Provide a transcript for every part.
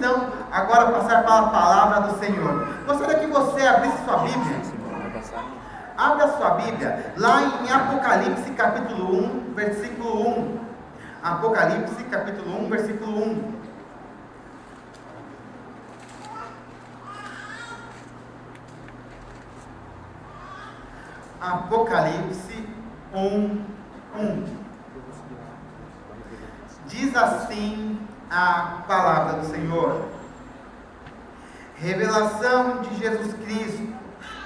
então agora passar para a palavra do Senhor. Gostaria que você abrisse sua Bíblia. Abra sua Bíblia lá em Apocalipse capítulo 1, versículo 1. Apocalipse capítulo 1, versículo 1. Apocalipse 1, 1. Diz assim a palavra do Senhor: revelação de Jesus Cristo,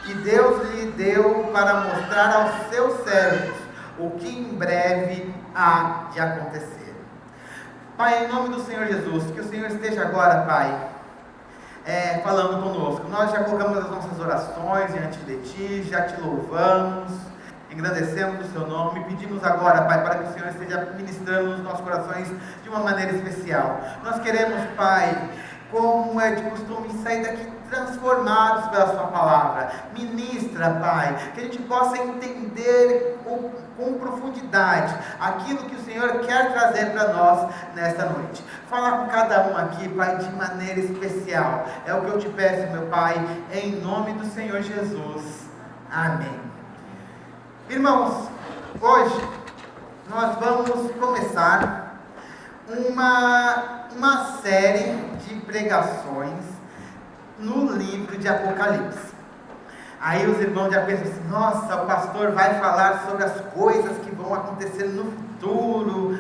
que Deus lhe deu para mostrar aos seus servos o que em breve há de acontecer. Pai, em nome do Senhor Jesus, que o Senhor esteja agora, Pai, falando conosco. Nós já colocamos as nossas orações diante de Ti, já Te louvamos, engrandecemos o Seu nome, e pedimos agora, Pai, para que o Senhor esteja ministrando nos nossos corações de uma maneira especial. Nós queremos, Pai, como é de costume, sair daqui transformados pela Sua palavra. Ministra, Pai, que a gente possa entender com profundidade aquilo que o Senhor quer trazer para nós nesta noite. Fala com cada um aqui, Pai, de maneira especial. É o que eu te peço, meu Pai, em nome do Senhor Jesus. Amém. Irmãos, hoje nós vamos começar uma série de pregações no livro de Apocalipse. Aí os irmãos já pensam assim: nossa, o pastor vai falar sobre as coisas que vão acontecer no futuro.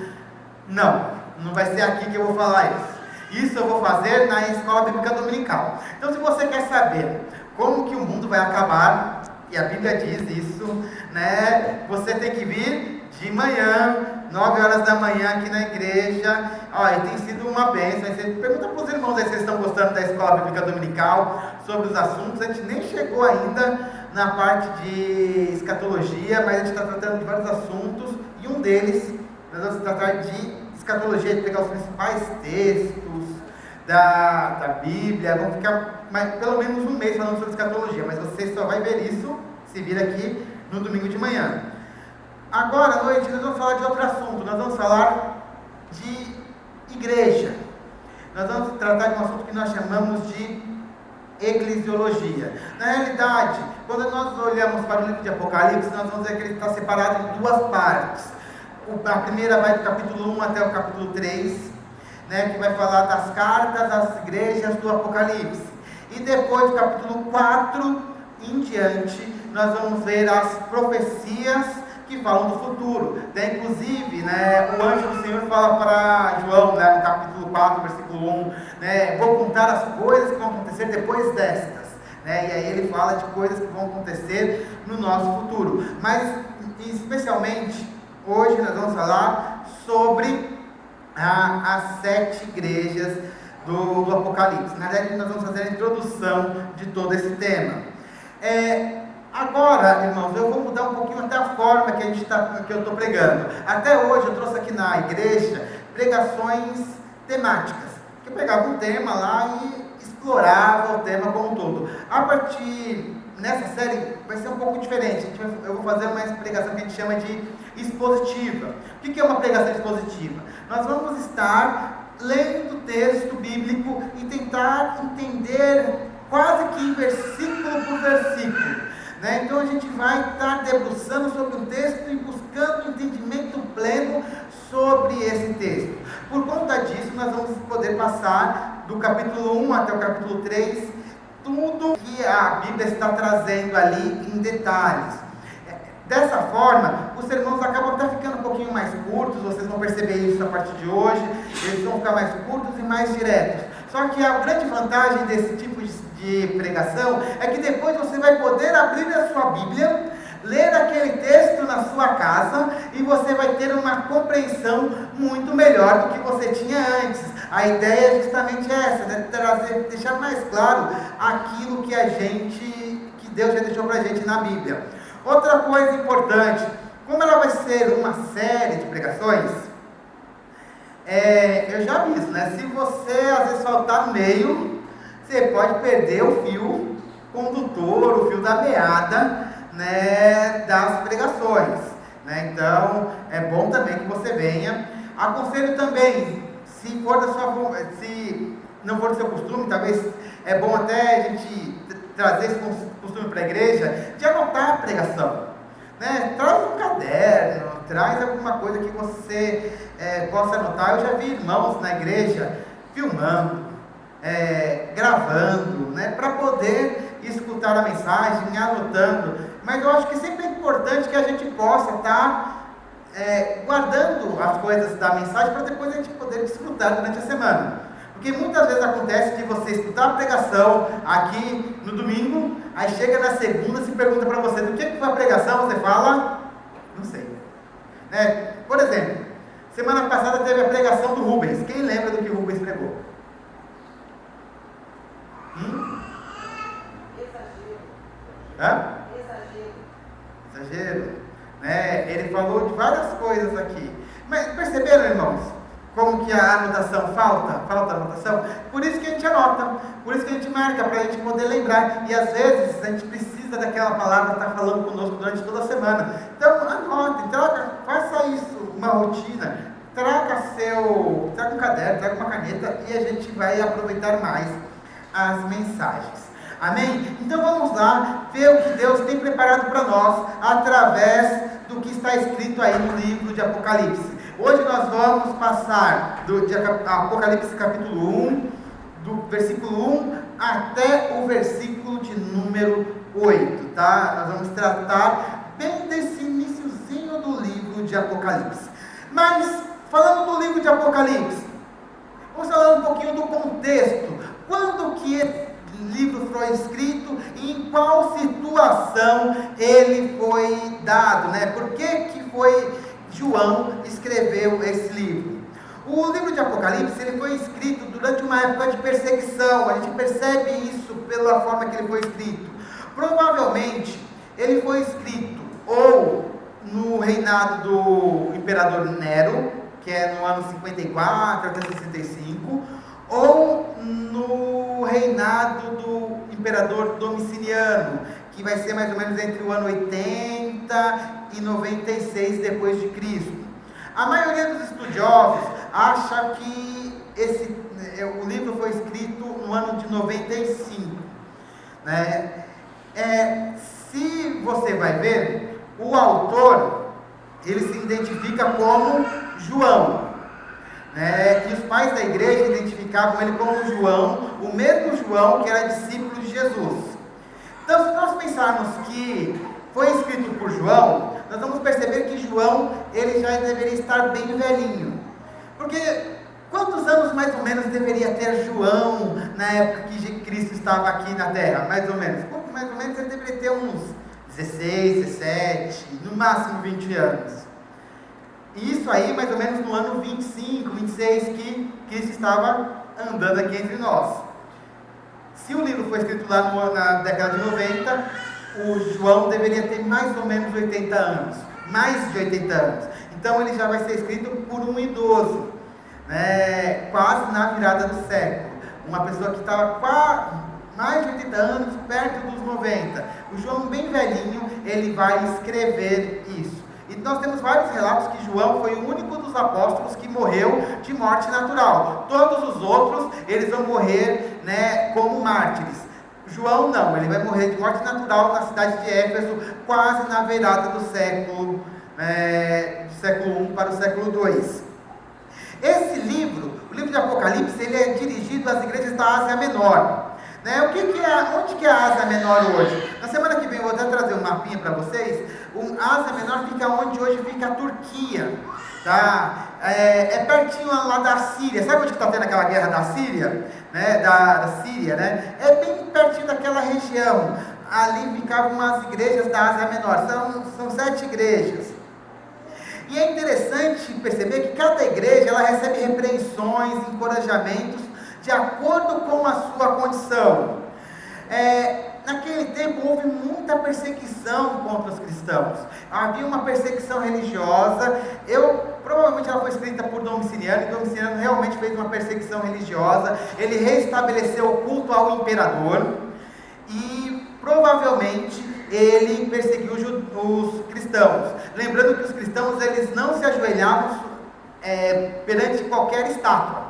Não vai ser aqui que eu vou falar isso. Isso eu vou fazer na escola bíblica dominical. Então, se você quer saber como que o mundo vai acabar, e a Bíblia diz isso, né? Você tem que vir de manhã, 9 horas da manhã aqui na igreja. E tem sido uma bênção. Você pergunta para os irmãos aí se eles estão gostando da escola bíblica dominical, sobre os assuntos. A gente nem chegou ainda na parte de escatologia, mas a gente está tratando de vários assuntos, e um deles nós vamos tratar de escatologia, de pegar os principais textos da Bíblia. Vamos ficar pelo menos um mês falando sobre escatologia, mas você só vai ver isso se vir aqui no domingo de manhã. Agora à noite nós vamos falar de outro assunto. Nós vamos falar de igreja. Nós vamos tratar de um assunto que nós chamamos de eclesiologia. Na realidade, quando nós olhamos para o livro de Apocalipse, nós vamos ver que ele está separado em duas partes. A primeira vai do capítulo 1 até o capítulo 3, né, que vai falar das cartas às igrejas do Apocalipse. E depois do capítulo 4 em diante, nós vamos ver as profecias que falam do futuro. Inclusive, né, o anjo do Senhor fala para João, né, no capítulo 4, versículo 1, né, vou contar as coisas que vão acontecer depois destas. Né, e aí ele fala de coisas que vão acontecer no nosso futuro. Mas, especialmente, hoje nós vamos falar sobre as 7 igrejas do Apocalipse. Na verdade, nós vamos fazer a introdução de todo esse tema. Agora, irmãos, eu vou mudar um pouquinho até a forma que eu estou pregando. Até hoje eu trouxe aqui na igreja pregações temáticas. Eu pegava um tema lá e explorava o tema como um todo. A partir nessa série vai ser um pouco diferente. Eu vou fazer uma pregação que a gente chama de expositiva. O que é uma pregação expositiva? Nós vamos estar lendo o texto bíblico e tentar entender quase que versículo por versículo. Né? Então a gente vai estar debruçando sobre o texto e buscando entendimento pleno sobre esse texto. Por conta disso, nós vamos poder passar do capítulo 1 até o capítulo 3, tudo que a Bíblia está trazendo ali em detalhes. Dessa forma, os sermões acabam até ficando um pouquinho mais curtos. Vocês vão perceber isso a partir de hoje. Eles vão ficar mais curtos e mais diretos. Só que a grande vantagem desse tipo de pregação é que depois você vai poder abrir a sua Bíblia, ler aquele texto na sua casa, e você vai ter uma compreensão muito melhor do que você tinha antes. A ideia é justamente essa, né? Deixar mais claro aquilo que Deus já deixou para a gente na Bíblia. Outra coisa importante, como ela vai ser uma série de pregações, eu já aviso, né? Se você às vezes faltar no meio, você pode perder o fio condutor, o fio da meada, né, das pregações, né? Então é bom também que você venha. Aconselho também, se não for do seu costume, talvez é bom até a gente trazer esse costume para a igreja, de anotar a pregação. Né? Traz um caderno, traz alguma coisa que você possa anotar. Eu já vi irmãos na igreja filmando, gravando, né? Para poder escutar a mensagem, anotando. Mas eu acho que sempre é importante que a gente possa estar guardando as coisas da mensagem para depois a gente poder desfrutar durante a semana. Porque muitas vezes acontece de você escutar a pregação aqui no domingo, aí chega na segunda e se pergunta para você, do que foi a pregação? Você fala, não sei. Por exemplo, semana passada teve a pregação do Rubens. Quem lembra do que o Rubens pregou? Exagero. Ele falou de várias coisas aqui. Mas perceberam, irmãos, como que a anotação falta anotação? Por isso que a gente anota, por isso que a gente marca, para a gente poder lembrar. E às vezes a gente precisa daquela palavra que está falando conosco durante toda a semana. Então anote, faça isso, uma rotina. Traga um caderno, traga uma caneta e a gente vai aproveitar mais as mensagens. Amém? Então vamos lá ver o que Deus tem preparado para nós através do que está escrito aí no livro de Apocalipse. Hoje nós vamos passar de Apocalipse capítulo 1, do versículo 1 até o versículo de número 8, tá? Nós vamos tratar bem desse iniciozinho do livro de Apocalipse. Mas, falando do livro de Apocalipse, vamos falar um pouquinho do contexto. Quando que esse livro foi escrito e em qual situação ele foi dado, né? Por que foi João escreveu esse livro? O livro de Apocalipse, ele foi escrito durante uma época de perseguição. A gente percebe isso pela forma que ele foi escrito. Provavelmente, ele foi escrito ou no reinado do imperador Nero, que é no ano 54 até 65, ou no reinado do imperador Domiciano, que vai ser mais ou menos entre o ano 80 e 96 depois de Cristo. A maioria dos estudiosos acha que o livro foi escrito no ano de 95. Né? Se você vai ver, o autor, ele se identifica como João. E os pais da igreja identificavam ele como João, o mesmo João que era discípulo de Jesus. Então, se nós pensarmos que foi escrito por João, nós vamos perceber que João, ele já deveria estar bem velhinho. Porque quantos anos mais ou menos deveria ter João na época que Cristo estava aqui na terra? Mais ou menos. Mais ou menos ele deveria ter uns 16, 17, no máximo 20 anos. E isso aí mais ou menos no ano 25, 26 que Cristo estava andando aqui entre nós. Se o livro foi escrito lá na década de 90, o João deveria ter mais ou menos 80 anos, mais de 80 anos. Então ele já vai ser escrito por um idoso, quase na virada do século. Uma pessoa que estava mais de 80 anos, perto dos 90. O João bem velhinho, ele vai escrever isso. E nós temos vários relatos que João foi o único dos apóstolos que morreu de morte natural. Todos os outros, eles vão morrer, como mártires. João não, ele vai morrer de morte natural na cidade de Éfeso, quase na virada do século I para o século II. Esse livro, o livro de Apocalipse, ele é dirigido às igrejas da Ásia Menor. Onde que é a Ásia Menor hoje? Na semana que vem eu vou até trazer um mapinha para vocês. A Ásia Menor fica onde hoje fica a Turquia, tá? É pertinho lá da Síria. Sabe onde está tendo aquela guerra da Síria? Da Síria, né? É bem pertinho daquela região. Ali ficavam as igrejas da Ásia Menor. São 7 igrejas. E é interessante perceber que cada igreja ela recebe repreensões, encorajamentos de acordo com a sua condição. Naquele tempo houve muita perseguição contra os cristãos. Havia uma perseguição religiosa. Provavelmente ela foi escrita por Domiciano, e Domiciano realmente fez uma perseguição religiosa. Ele restabeleceu o culto ao imperador e provavelmente ele perseguiu os cristãos. Lembrando que os cristãos eles não se ajoelhavam perante qualquer estátua.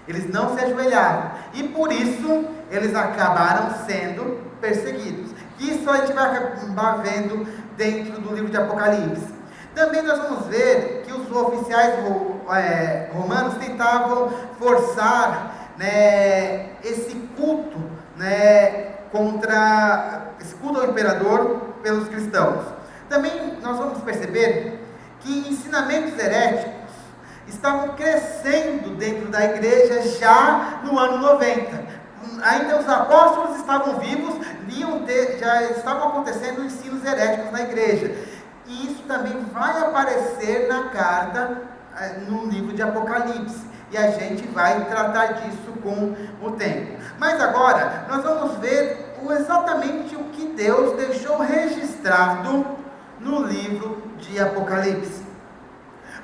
Eles não se ajoelhavam. E por isso, eles acabaram sendo perseguidos. Isso a gente vai acabar vendo dentro do livro de Apocalipse. Também nós vamos ver que os oficiais romanos tentavam forçar, né, esse culto, né, contra esse culto ao imperador pelos cristãos. Também nós vamos perceber que ensinamentos heréticos estavam crescendo dentro da igreja já no ano 90. Ainda os apóstolos estavam vivos, já estavam acontecendo ensinos heréticos na igreja. E isso também vai aparecer na carta, no livro de Apocalipse. E a gente vai tratar disso com o tempo. Mas agora, nós vamos ver exatamente o que Deus deixou registrado no livro de Apocalipse.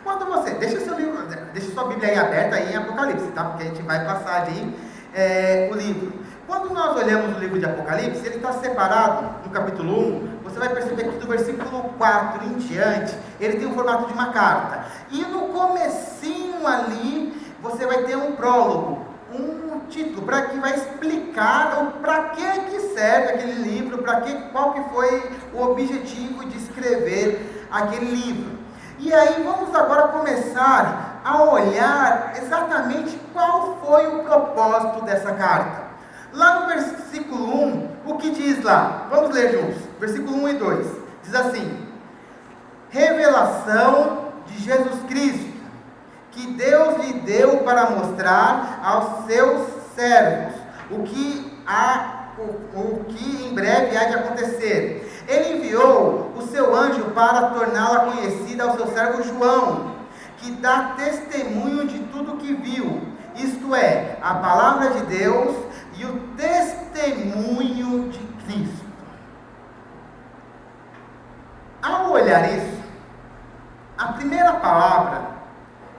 Quando você, deixa sua Bíblia aí aberta aí em Apocalipse, tá? Porque a gente vai passar ali o livro. Quando nós olhamos o livro de Apocalipse, ele está separado no capítulo 1, você vai perceber que do versículo 4 em diante, ele tem o formato de uma carta. E no comecinho ali, você vai ter um prólogo, um título, para que vai explicar para que serve aquele livro, qual que foi o objetivo de escrever aquele livro. E aí vamos agora começar a olhar exatamente qual foi o propósito dessa carta. Lá no versículo 1, o que diz lá? Vamos ler juntos, versículo 1 e 2, diz assim: revelação de Jesus Cristo, que Deus lhe deu para mostrar aos seus servos o que em breve há de acontecer. Ele enviou o seu anjo para torná-la conhecida ao seu servo João, que dá testemunho de tudo que viu, isto é, a palavra de Deus e o testemunho de Cristo. Ao olhar isso, a primeira palavra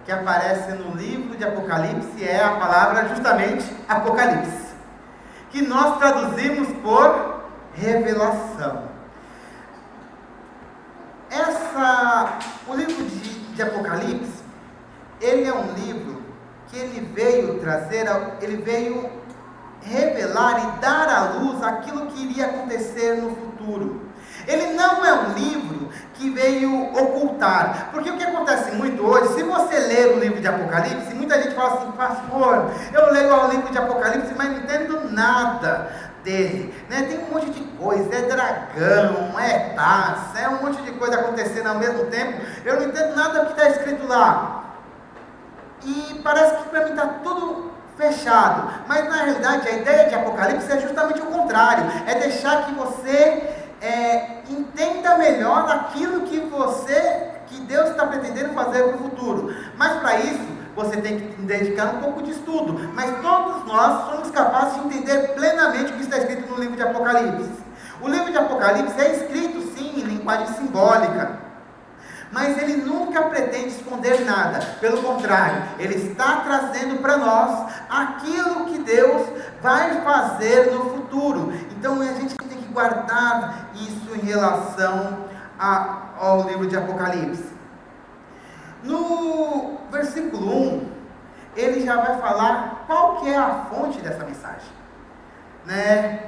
que aparece no livro de Apocalipse é a palavra justamente Apocalipse, que nós traduzimos por revelação. O livro de Apocalipse, ele é um livro que ele veio revelar e dar à luz aquilo que iria acontecer no futuro. Ele não é um livro que veio ocultar, porque o que acontece muito hoje, se você ler o livro de Apocalipse, muita gente fala assim: pastor, eu leio o livro de Apocalipse, mas não entendo nada dele, né? Tem um monte de coisa, é dragão, é taça, é um monte de coisa acontecendo ao mesmo tempo, eu não entendo nada do que está escrito lá, e parece que para mim está tudo fechado. Mas na realidade a ideia de Apocalipse é justamente o contrário, é deixar que você entenda melhor aquilo que Deus está pretendendo fazer para o futuro. Mas para isso você tem que dedicar um pouco de estudo, mas todos nós somos capazes de entender plenamente o que está escrito no livro de Apocalipse. O livro de Apocalipse é escrito sim em linguagem simbólica, mas ele nunca pretende esconder nada, pelo contrário, ele está trazendo para nós aquilo que Deus vai fazer no futuro. Então a gente tem que guardar isso em relação ao livro de Apocalipse. No versículo 1, ele já vai falar qual que é a fonte dessa mensagem, né?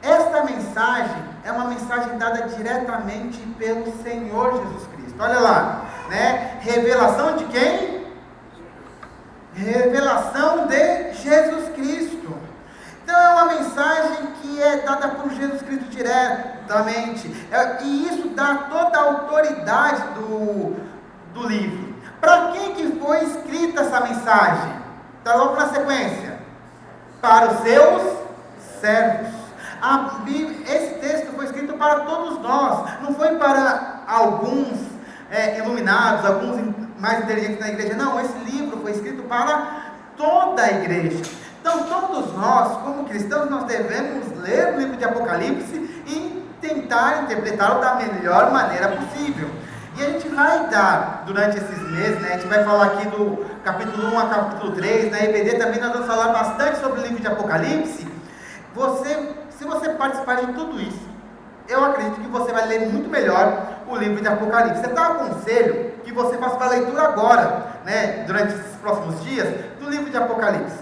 Esta mensagem é uma mensagem dada diretamente pelo Senhor Jesus Cristo. Olha lá, né? Revelação de quem? Revelação de Jesus Cristo. Então é uma mensagem que é dada por Jesus Cristo diretamente, e isso dá toda a autoridade do livro. Para quem que foi escrita essa mensagem? Está logo na sequência. Para os seus servos. Esse texto foi escrito para todos nós, não foi para alguns iluminados, alguns mais inteligentes na igreja, não. Esse livro foi escrito para toda a igreja. Então todos nós, como cristãos, nós devemos ler o livro de Apocalipse e tentar interpretá-lo da melhor maneira possível. E a gente vai dar, durante esses meses, né, a gente vai falar aqui do capítulo 1 a capítulo 3, na EBD também nós vamos falar bastante sobre o livro de Apocalipse. Se você participar de tudo isso, eu acredito que você vai ler muito melhor o livro de Apocalipse. Eu aconselho que você faça uma leitura agora, né, durante esses próximos dias, do livro de Apocalipse.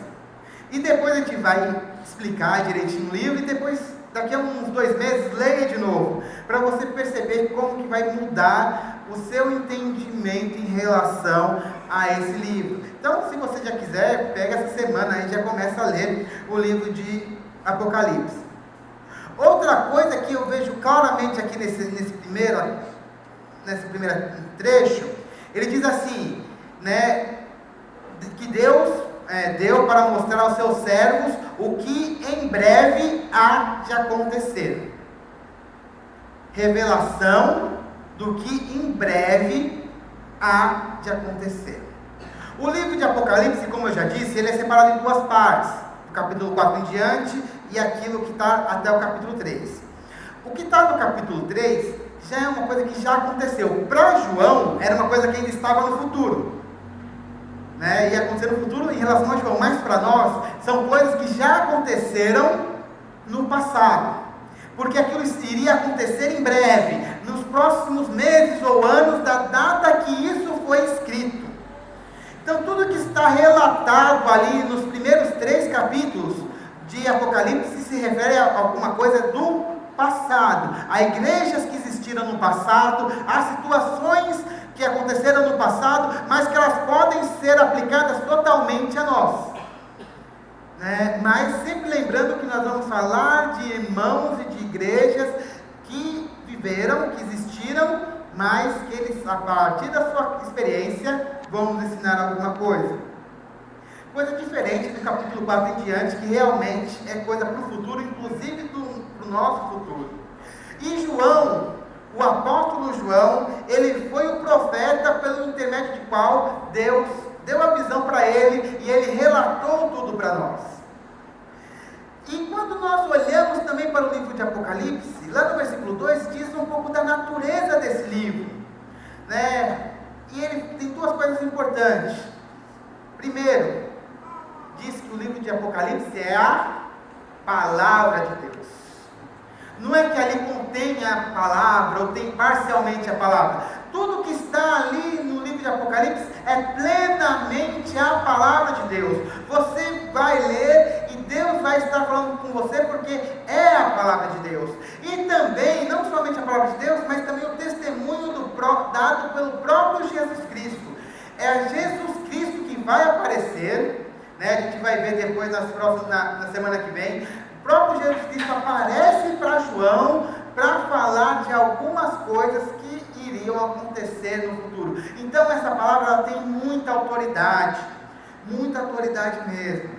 E depois a gente vai explicar direitinho o livro, e depois, daqui a uns 2 meses, leia de novo, para você perceber como que vai mudar o seu entendimento em relação a esse livro. Então, se você já quiser, pega essa semana e já começa a ler o livro de Apocalipse. Outra coisa que eu vejo claramente aqui nesse primeiro trecho, ele diz assim, né, que Deus deu para mostrar aos seus servos o que em breve há de acontecer. Revelação do que em breve há de acontecer. O livro de Apocalipse, como eu já disse, ele é separado em 2 partes, do capítulo 4 em diante e aquilo que está até o capítulo 3. O que está no capítulo 3 já é uma coisa que já aconteceu. Para João, era uma coisa que ainda estava no futuro, né? Ia acontecer no futuro em relação a João, mas para nós, são coisas que já aconteceram no passado, porque aquilo iria acontecer em breve, nos próximos meses ou anos da data que isso foi escrito. Então, tudo que está relatado ali nos primeiros 3 capítulos de Apocalipse se refere a alguma coisa do passado, a igrejas que existiram no passado, a situações que aconteceram no passado, mas que elas podem ser aplicadas totalmente a nós, né? Mas sempre lembrando que nós vamos falar de irmãos e de igrejas que viveram, que existiram, mas que eles, a partir da sua experiência, vão nos ensinar alguma coisa. Coisa diferente do capítulo 4 em diante, que realmente é coisa para o futuro, inclusive para o nosso futuro. E João, o apóstolo João, ele foi o profeta pelo intermédio de qual Deus deu a visão para ele e ele relatou tudo para nós. E quando nós olhamos também para o livro de Apocalipse, lá no versículo 2 diz um pouco da natureza desse livro, né? E ele tem 2 coisas importantes. Primeiro, diz que o livro de Apocalipse é a palavra de Deus. Não é que ali contém a palavra, ou tem parcialmente a palavra. Tudo que está ali no livro de Apocalipse é plenamente a palavra de Deus. Você vai ler e Deus vai estar falando com você, porque é a palavra de Deus. E também, não somente a palavra de Deus, mas também o testemunho dado pelo próprio Jesus Cristo. É Jesus Cristo que vai aparecer, né? A gente vai ver depois na semana que vem. O próprio Jesus Cristo aparece para João para falar de algumas coisas que iriam acontecer no futuro. Então essa palavra ela tem muita autoridade mesmo.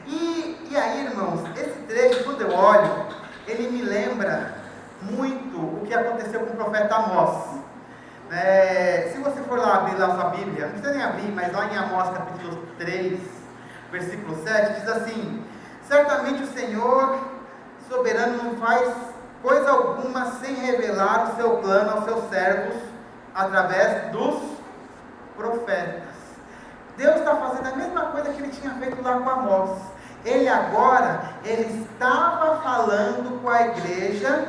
E aí, irmãos, esse trecho, quando eu olho, ele me lembra muito o que aconteceu com o profeta Amós. Se você for lá abrir lá a sua Bíblia, não precisa nem abrir, mas lá em Amós capítulo 3, versículo 7, diz assim: certamente o Senhor soberano não faz coisa alguma sem revelar o seu plano aos seus servos através dos profetas. Deus está fazendo a mesma coisa que ele tinha feito lá com Amós. Ele estava falando com a igreja,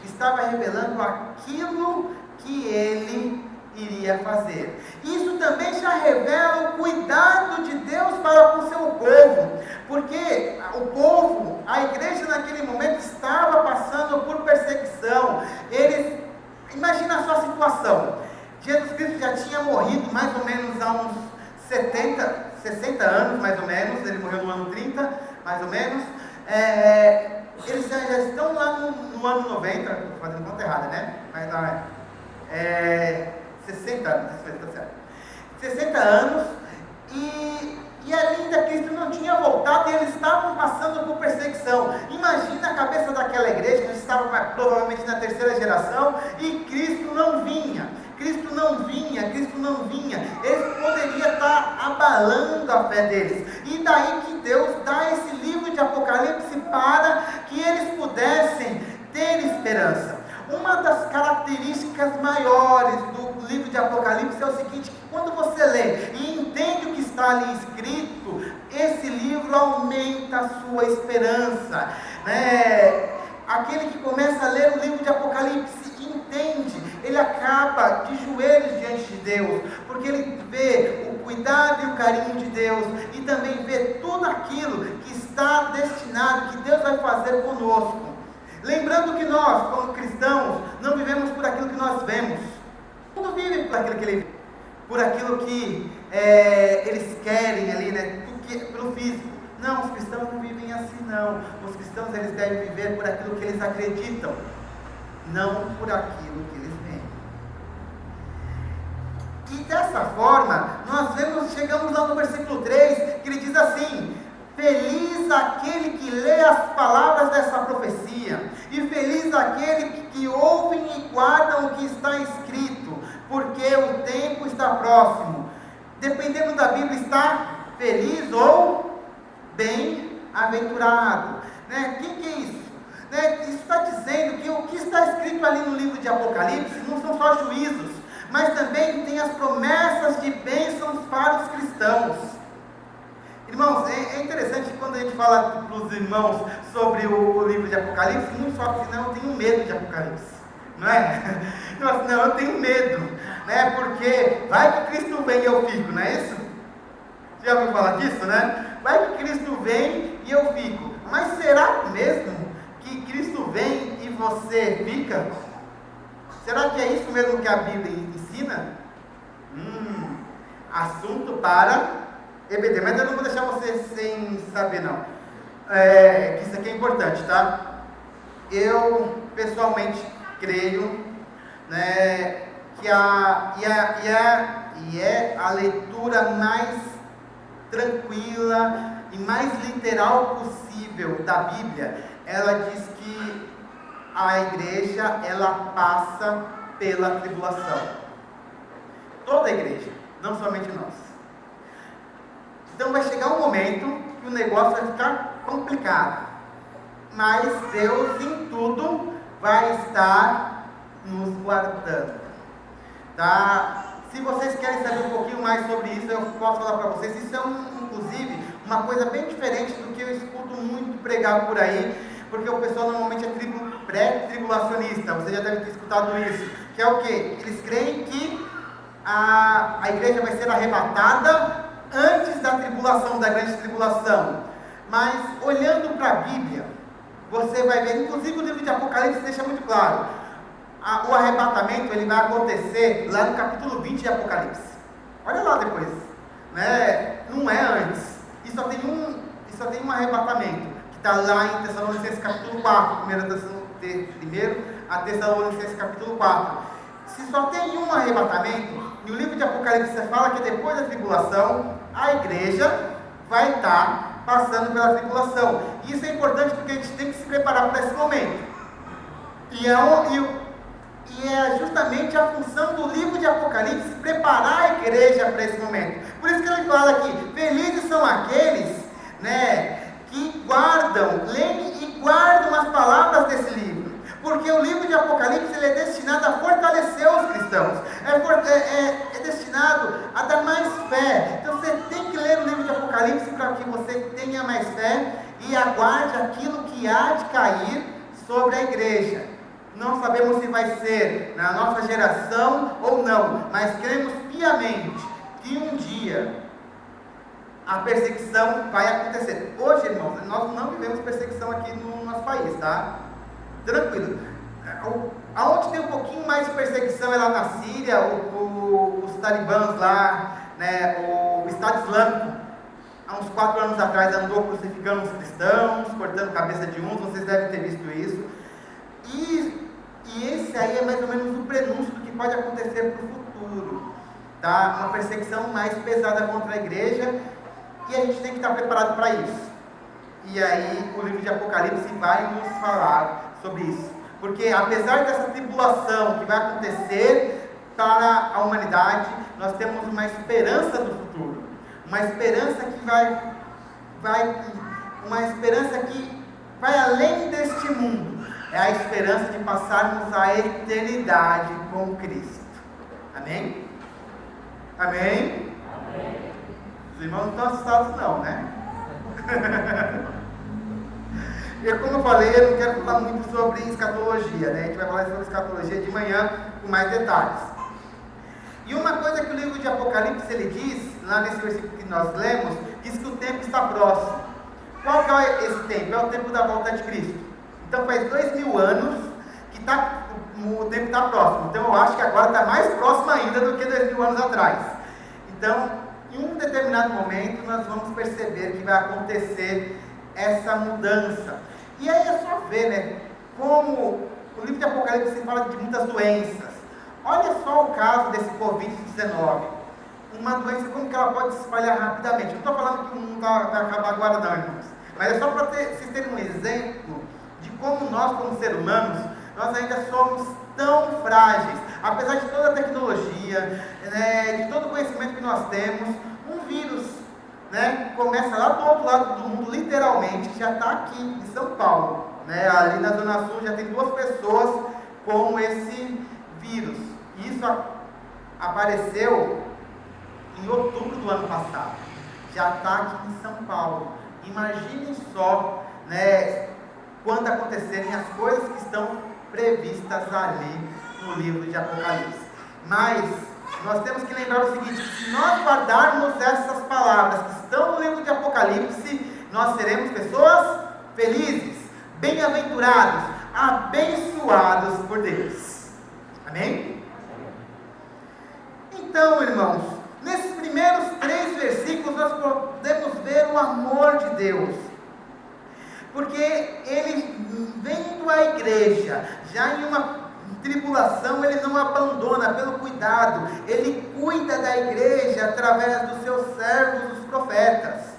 estava revelando aquilo que ele iria fazer. Isso também já revela o cuidado de Deus para com o seu povo, porque o povo, a igreja naquele momento estava passando por perseguição. Imagina a sua situação. Jesus Cristo já tinha morrido mais ou menos há uns 60 anos, mais ou menos. Ele morreu no ano 30, mais ou menos. Eles já estão lá no ano 90, estou fazendo conta errada, né? Mas não é. 60 anos, está certo. 60 anos, e ainda Cristo não tinha voltado e eles estavam passando por perseguição. Imagina a cabeça daquela igreja, que estava provavelmente na 3ª geração, e Cristo não vinha. Eles poderiam estar abalando a fé deles. E daí que Deus dá esse livro de Apocalipse para que eles pudessem ter esperança. Uma das características maiores do livro de Apocalipse é o seguinte: que quando você lê e entende o que está ali escrito, esse livro aumenta a sua esperança, né? Aquele que começa a ler o livro de Apocalipse entende, ele acaba de joelhos diante de Deus, porque ele vê o cuidado e o carinho de Deus, e e também ver tudo aquilo que está destinado, que Deus vai fazer conosco. Lembrando que nós, como cristãos, não vivemos por aquilo que nós vemos. Todo vive por aquilo que ele vê, por aquilo que eles querem ali, né? Pelo físico. Não, os cristãos não vivem assim, não. Os cristãos, eles devem viver por aquilo que eles acreditam, não por aquilo que eles veem. E dessa forma, chegamos lá no versículo 3, que ele diz assim: feliz aquele que lê as palavras dessa profecia, e feliz aquele que ouvem e guardam o que está escrito, porque o tempo está próximo. Dependendo da Bíblia, está feliz ou bem-aventurado. Né? O que é isso? Né? Isso está dizendo que o que está escrito ali no livro de Apocalipse não são só juízos, mas também tem as promessas de bênçãos para os cristãos. Irmãos, é interessante que quando a gente fala para os irmãos sobre o livro de Apocalipse, muitos falam assim: não, eu tenho medo de Apocalipse, não é? Eu falo assim: não, eu tenho medo, né? Porque vai que Cristo vem e eu fico, não é isso? Você já ouviu falar disso, né? Vai que Cristo vem e eu fico. Mas será mesmo que Cristo vem e você fica? Será que é isso mesmo que a Bíblia ensina? Assunto para EBD, mas eu não vou deixar você sem saber, não. Que isso aqui é importante, tá? Eu pessoalmente creio, né, que é a leitura mais tranquila e mais literal possível da Bíblia. Ela diz que a igreja, ela passa pela tribulação. Toda a igreja, não somente nós. Então vai chegar um momento que o negócio vai ficar complicado, mas Deus em tudo vai estar nos guardando, tá? Se vocês querem saber um pouquinho mais sobre isso, eu posso falar para vocês. Isso é inclusive uma coisa bem diferente do que eu escuto muito pregar por aí, porque o pessoal normalmente é pré-tribulacionista. Você já deve ter escutado isso, que é o quê? Eles creem que a igreja vai ser arrebatada antes da tribulação, da grande tribulação. Mas olhando para a Bíblia, você vai ver, inclusive o livro de Apocalipse deixa muito claro, o arrebatamento ele vai acontecer lá no capítulo 20 de Apocalipse. Olha lá depois, né? Não é antes. E só tem um arrebatamento, que está lá em Tessalonicenses capítulo 4, 1 a Tessalonicenses capítulo 4. Se só tem um arrebatamento, e o livro de Apocalipse fala que depois da tribulação, a igreja vai estar passando pela tribulação. E isso é importante porque a gente tem que se preparar para esse momento. E é justamente a função do livro de Apocalipse preparar a igreja para esse momento. Por isso que ele fala aqui: felizes são aqueles, né, que leem e guardam as palavras desse livro. Porque o livro de Apocalipse ele é destinado a fortalecer os cristãos, é destinado a dar mais fé. Então você tem que ler o livro de Apocalipse para que você tenha mais fé e aguarde aquilo que há de cair sobre a igreja. Não sabemos se vai ser na nossa geração ou não, mas cremos piamente que um dia a perseguição vai acontecer. Hoje, irmãos, nós não vivemos perseguição aqui no nosso país, tá? Tranquilo. Aonde tem um pouquinho mais de perseguição é lá na Síria, os talibãs lá, né, o Estado Islâmico, há uns 4 anos atrás andou crucificando os cristãos, cortando a cabeça de uns, vocês devem ter visto isso. E esse aí é mais ou menos o prenúncio do que pode acontecer para o futuro, tá? Uma perseguição mais pesada contra a igreja, e a gente tem que estar preparado para isso. E aí o livro de Apocalipse vai nos falar sobre isso, porque apesar dessa tribulação que vai acontecer para a humanidade, nós temos uma esperança do futuro, uma esperança que vai além deste mundo. É a esperança de passarmos a eternidade com Cristo. Amém? Amém? Amém. Os irmãos não estão assustados não, né? E como eu falei, eu não quero falar muito sobre escatologia, né? A gente vai falar sobre escatologia de manhã com mais detalhes. E uma coisa que o livro de Apocalipse ele diz, lá nesse versículo que nós lemos, diz que o tempo está próximo. Qual que é esse tempo? É o tempo da volta de Cristo. Então faz 2000 anos que o tempo está próximo. Então eu acho que agora está mais próximo ainda do que 2000 anos atrás. Então, em um determinado momento, nós vamos perceber que vai acontecer essa mudança. E aí é só ver, né, como o livro de Apocalipse fala de muitas doenças. Olha só o caso desse Covid-19. Uma doença, como que ela pode se espalhar rapidamente? Não estou falando que o mundo vai acabar agora não, irmãos. Mas é só para vocês terem um exemplo de como nós, como seres humanos, nós ainda somos tão frágeis. Apesar de toda a tecnologia, né, de todo o conhecimento que nós temos, um vírus, né, começa lá do outro lado do mundo, literalmente, já está aqui em São Paulo. Né, ali na Zona Sul já tem 2 pessoas com esse vírus. Isso apareceu em outubro do ano passado. Já está aqui em São Paulo. Imaginem só, né, quando acontecerem as coisas que estão previstas ali no livro de Apocalipse. Mas nós temos que lembrar o seguinte: se nós guardarmos essas palavras que estão no livro de Apocalipse, nós seremos pessoas felizes, bem-aventurados, abençoados por Deus. Amém? Então, irmãos, nesses primeiros 3 versículos nós podemos ver o amor de Deus, porque Ele, vendo a igreja já em uma tribulação, Ele não abandona, pelo cuidado, Ele cuida da igreja através dos seus servos, os profetas.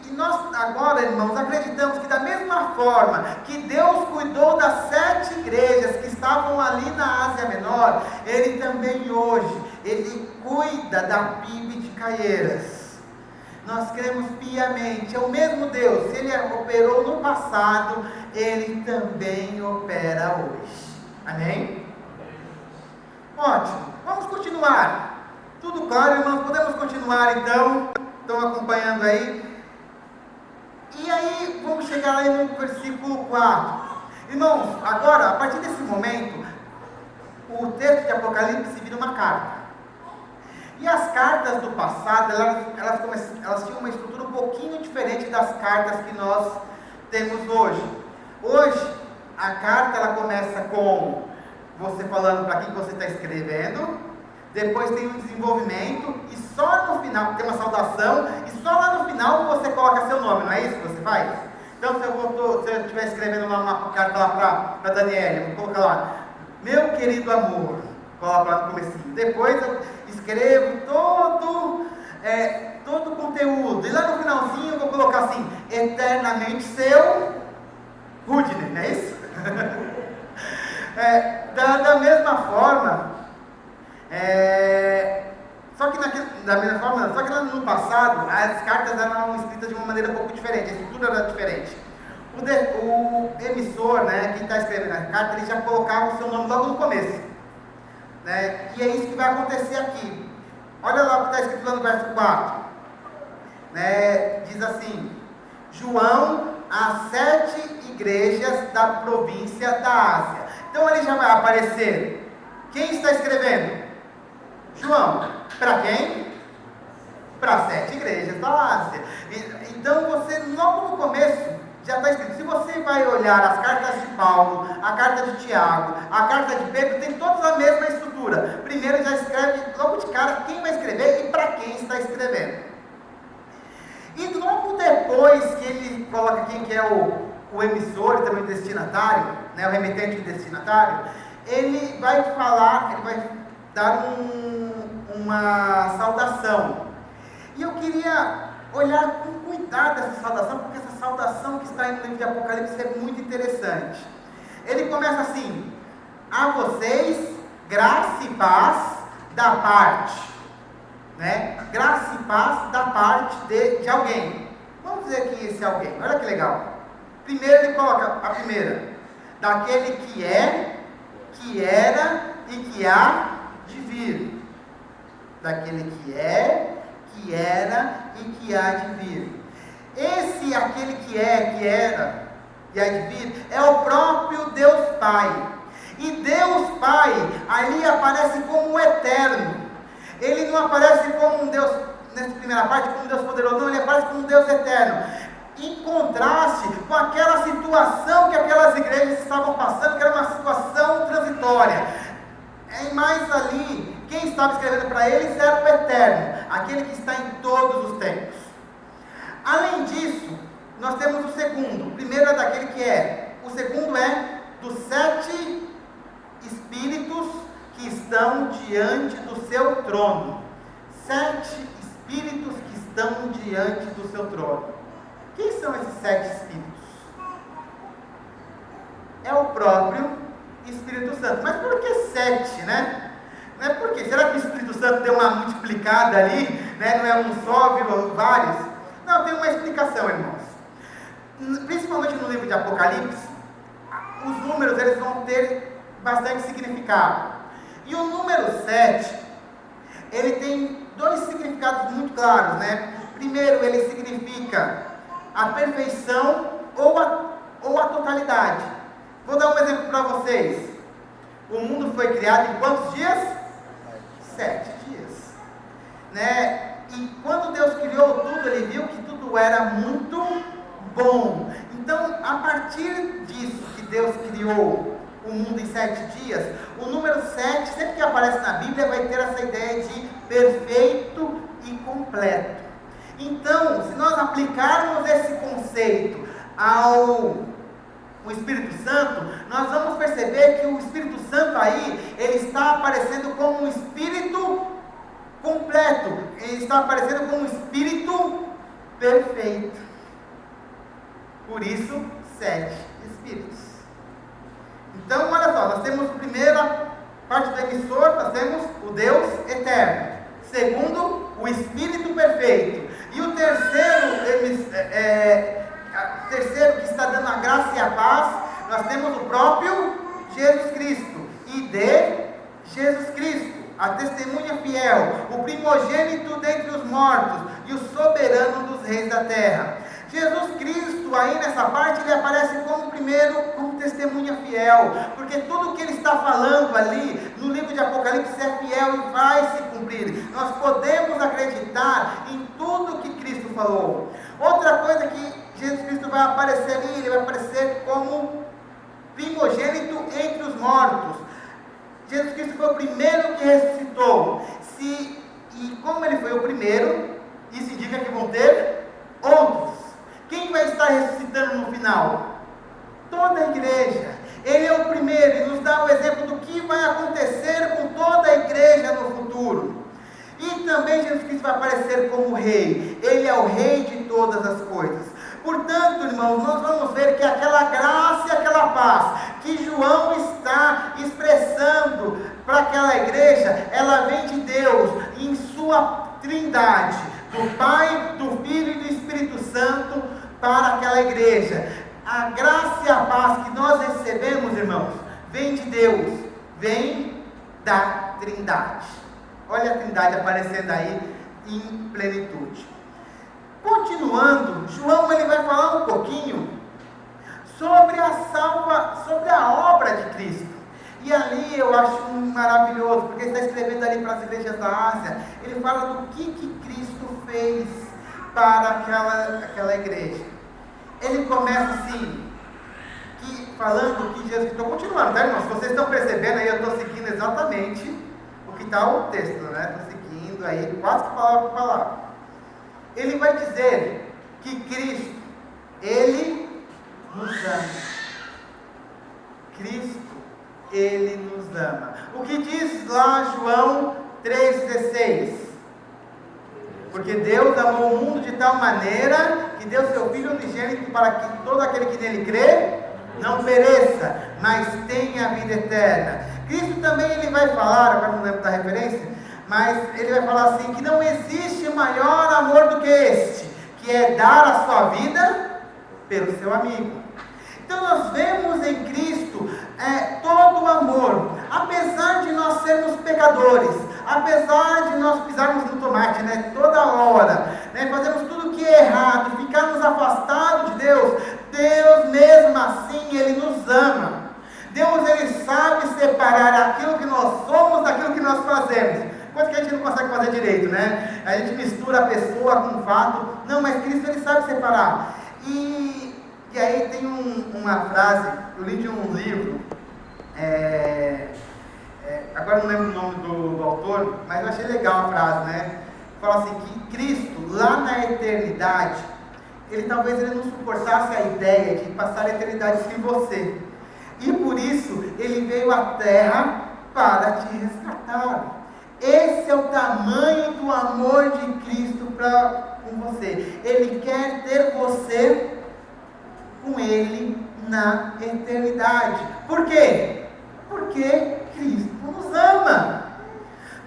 E nós agora, irmãos, acreditamos que da mesma forma que Deus cuidou das 7 igrejas que estavam ali na Ásia Menor, Ele também hoje, Ele cuida da PIB de Caieiras. Nós cremos piamente, é o mesmo Deus. Se Ele operou no passado, Ele também opera hoje. Amém? Ótimo, vamos continuar. Tudo claro, irmãos? Podemos continuar então? Estão acompanhando aí? E aí, vamos chegar aí no versículo 4. Irmãos, agora, a partir desse momento, o texto de Apocalipse vira uma carta. E as cartas do passado, elas tinham uma estrutura um pouquinho diferente das cartas que nós temos hoje. Hoje, a carta ela começa com você falando para quem você está escrevendo, depois tem um desenvolvimento, e só no final, tem uma saudação, e só lá no final você coloca seu nome, não é isso que você faz? Então, se eu estiver escrevendo lá uma carta lá para Daniela, eu vou colocar lá, meu querido amor, coloca lá no comecinho. Depois eu escrevo todo o conteúdo, e lá no finalzinho eu vou colocar assim, eternamente seu Rudney, não é isso? Da mesma forma, só que lá no passado, as cartas eram escritas de uma maneira um pouco diferente, a estrutura era diferente. O emissor, né, quem está escrevendo a carta, ele já colocava o seu nome logo no começo. Né? E é isso que vai acontecer aqui. Olha lá o que está escrito lá no verso 4. Né? Diz assim: João, às 7 igrejas da província da Ásia. Então ele já vai aparecer. Quem está escrevendo? João. Para quem? Para as 7 igrejas da Ásia. Então você, logo no começo, já está escrito. Se você vai olhar as cartas de Paulo, a carta de Tiago, a carta de Pedro, tem todas a mesma estrutura. Primeiro já escreve logo de cara quem vai escrever e para quem está escrevendo. E logo depois que ele coloca quem que é o emissor e também o destinatário, né, o remetente e o destinatário, ele vai falar, ele vai dar uma saudação. E eu queria olhar com cuidado essa saudação, porque essa saudação que está no livro de Apocalipse é muito interessante. Ele começa assim: a vocês, graça e paz da parte, né? Graça e paz da parte de alguém. Vamos dizer que esse alguém, olha que legal. Primeiro ele coloca a primeira: daquele que é, que era e que há de vir. Daquele que é, que era e que há de vir. Esse, aquele que é, que era e há de vir, é o próprio Deus Pai. E Deus Pai ali aparece como o eterno. Ele não aparece como um Deus nessa primeira parte como Deus poderoso, não, ele aparece como Deus eterno. Em contraste com aquela situação que aquelas igrejas estavam passando, que era uma situação transitória. Mais ali, quem estava escrevendo para eles era o Eterno, aquele que está em todos os tempos. Além disso, nós temos o segundo. O primeiro é daquele que é. O segundo é dos 7 espíritos que estão diante do seu trono. 7 espíritos que estão diante do seu trono. Quem são esses 7 espíritos? É o próprio Espírito Santo. Mas por que 7, né? Não é por quê? Será que o Espírito Santo deu uma multiplicada ali, né? Não é um só, virou vários? Não, tem uma explicação, irmãos. Principalmente no livro de Apocalipse, os números eles vão ter bastante significado. E o número 7, ele tem 2 significados muito claros, né? Primeiro, ele significa a perfeição ou a totalidade. Vou dar um exemplo para vocês. O mundo foi criado em quantos dias? 7 dias. Né? E quando Deus criou tudo, Ele viu que tudo era muito bom. Então, a partir disso que Deus criou o mundo em 7 dias, o número 7, sempre que aparece na Bíblia, vai ter essa ideia de perfeito e completo. Então, se nós aplicarmos esse conceito ao Espírito Santo, nós vamos perceber que o Espírito Santo aí, ele está aparecendo como um Espírito completo, ele está aparecendo como um Espírito perfeito. Por isso, 7 Espíritos. Então, olha só, nós temos a primeira parte do emissor, nós temos o Deus eterno. Segundo, o Espírito perfeito. E o terceiro que está dando a graça e a paz, nós temos o próprio Jesus Cristo. E de Jesus Cristo, a testemunha fiel, o primogênito dentre os mortos e o soberano dos reis da terra. Jesus Cristo, aí nessa parte, ele aparece como primeiro, como testemunha fiel, porque tudo que ele está falando ali, no livro de Apocalipse, é fiel e vai se cumprir. Nós podemos acreditar em tudo que Cristo falou. Outra coisa que Jesus Cristo vai aparecer ali, ele vai aparecer como primogênito entre os mortos. Jesus Cristo foi o primeiro que ressuscitou. E como ele foi o primeiro, isso indica que vão ter outros. Quem vai estar ressuscitando no final? Toda a igreja. Ele é o primeiro e nos dá o exemplo do que vai acontecer com toda a igreja no futuro. E também Jesus Cristo vai aparecer como rei. Ele é o rei de todas as coisas. Portanto, irmãos, nós vamos ver que aquela graça e aquela paz que João está expressando para aquela igreja, ela vem de Deus em sua trindade, do Pai, do Filho e do Espírito Santo para aquela igreja. A graça e a paz que nós recebemos, irmãos, vem de Deus, vem da trindade. Olha a trindade aparecendo aí em plenitude. Continuando, João ele vai falar um pouquinho sobre a obra de Cristo. E ali eu acho maravilhoso, porque ele está escrevendo ali para as igrejas da Ásia. Ele fala do que Cristo fez para aquela igreja. Ele começa assim, falando que Jesus... Estou continuando, tá, irmãos? Vocês estão percebendo aí, eu estou seguindo exatamente o que está o texto, né? Estou seguindo aí, quase palavra por palavra. Ele vai dizer que Cristo, Ele nos ama. Cristo, Ele nos ama. O que diz lá João 3,16? Porque Deus amou o mundo de tal maneira que deu seu Filho unigênito para que todo aquele que nele crê não pereça, mas tenha a vida eterna. Cristo também ele vai falar, agora não lembro da referência, mas ele vai falar assim, que não existe maior amor do que este, que é dar a sua vida pelo seu amigo. Então nós vemos em Cristo todo o amor, apesar de nós sermos pecadores, apesar de nós pisarmos no tomate, né, toda hora, né, fazemos tudo que é errado, ficarmos afastados de Deus, Deus mesmo assim, Ele nos ama. Deus, Ele sabe separar aquilo que nós somos daquilo que nós fazemos. Coisa que a gente não consegue fazer direito, né? A gente mistura a pessoa com o fato. Não, mas Cristo, ele sabe separar. E aí tem uma frase, eu li de um livro, agora não lembro o nome do autor, mas eu achei legal a frase, né? Fala assim, que Cristo, lá na eternidade, ele não suportasse a ideia de passar a eternidade sem você. E por isso, ele veio à Terra para te resgatar. Esse é o tamanho do amor de Cristo com você. Ele quer ter você com Ele na eternidade. Por quê? Porque Cristo nos ama.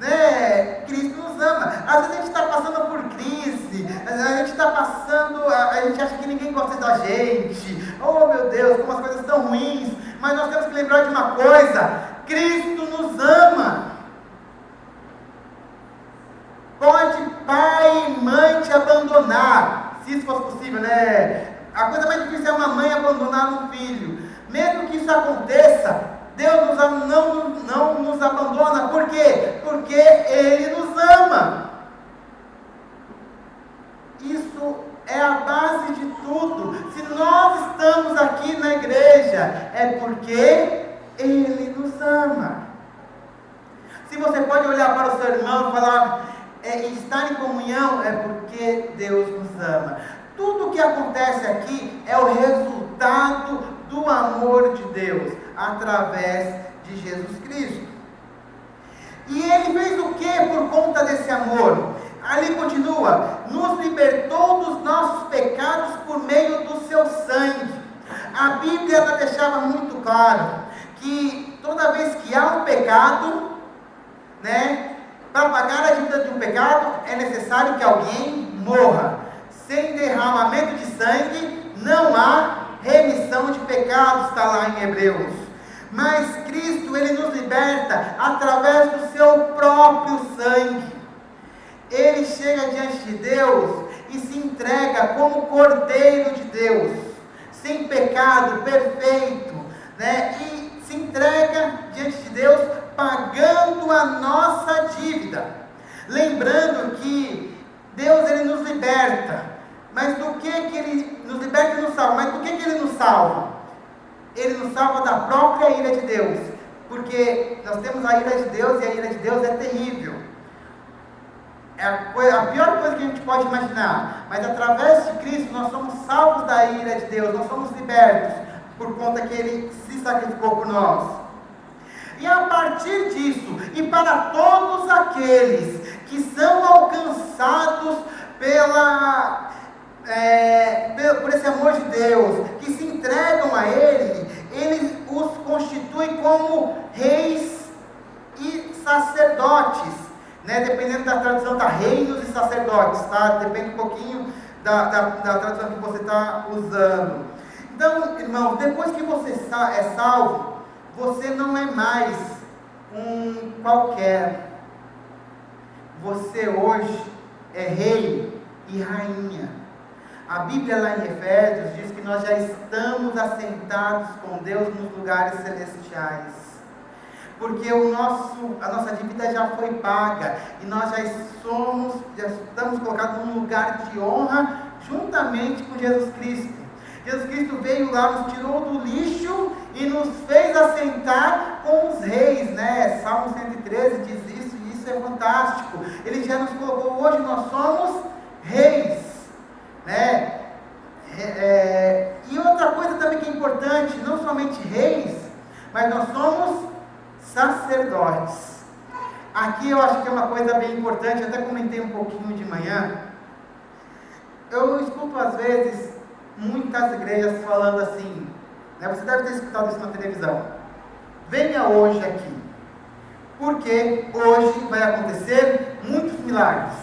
Né? Cristo nos ama. Às vezes a gente está passando por crise, a gente está passando, a gente acha que ninguém gosta da gente. Oh meu Deus, como as coisas estão ruins. Mas nós temos que lembrar de uma coisa: Cristo nos ama. Pode pai e mãe te abandonar, se isso fosse possível, né? A coisa mais difícil é uma mãe abandonar um filho. Mesmo que isso aconteça, Deus não nos abandona. Por quê? Porque Ele nos ama. Isso é a base de tudo. Se nós estamos aqui na igreja, é porque Ele nos ama. Se você pode olhar para o seu irmão e falar, estar em comunhão, é porque Deus nos ama. Tudo o que acontece aqui é o resultado do amor de Deus, através de Jesus Cristo. E Ele fez o que por conta desse amor? Ali continua, nos libertou dos nossos pecados por meio do seu sangue. A Bíblia ela deixava muito claro que toda vez que há um pecado, né, para pagar a dívida de um pecado é necessário que alguém morra. Sem derramamento de sangue não há remissão de pecados, está lá em Hebreus. Mas Cristo, Ele nos liberta através do seu próprio sangue. Ele chega diante de Deus e se entrega como Cordeiro de Deus, sem pecado, perfeito, né? E se entrega diante de Deus pagando a nossa dívida. Lembrando que Deus, Ele nos liberta. Mas do que Ele nos liberta e nos salva? Mas do que Ele nos salva? Ele nos salva da própria ira de Deus. Porque nós temos a ira de Deus e a ira de Deus é terrível. É a pior coisa que a gente pode imaginar. Mas através de Cristo nós somos salvos da ira de Deus. Nós somos libertos por conta que Ele se sacrificou por nós. E a partir disso, e para todos aqueles que são alcançados por esse amor de Deus, que se entregam a Ele os constitui como reis e sacerdotes, né? Dependendo da tradução, tá? Reinos e sacerdotes, tá? Depende um pouquinho da tradução que você está usando. Então, irmão, depois que você é salvo, você não é mais um qualquer. Você hoje é rei e rainha. A Bíblia lá em Efésios diz que nós já estamos assentados com Deus nos lugares celestiais. Porque a nossa dívida já foi paga. E nós já estamos colocados num lugar de honra juntamente com Jesus Cristo. Jesus Cristo veio lá, nos tirou do lixo e nos fez assentar com os reis, né? Salmo 113 diz isso, e isso é fantástico. Ele já nos colocou, hoje nós somos reis, né? E outra coisa também que é importante, não somente reis, mas nós somos sacerdotes. Aqui eu acho que é uma coisa bem importante, eu até comentei um pouquinho de manhã. Eu escuto às vezes muitas igrejas falando assim, né? Você deve ter escutado isso na televisão: venha hoje aqui, porque hoje vai acontecer muitos milagres.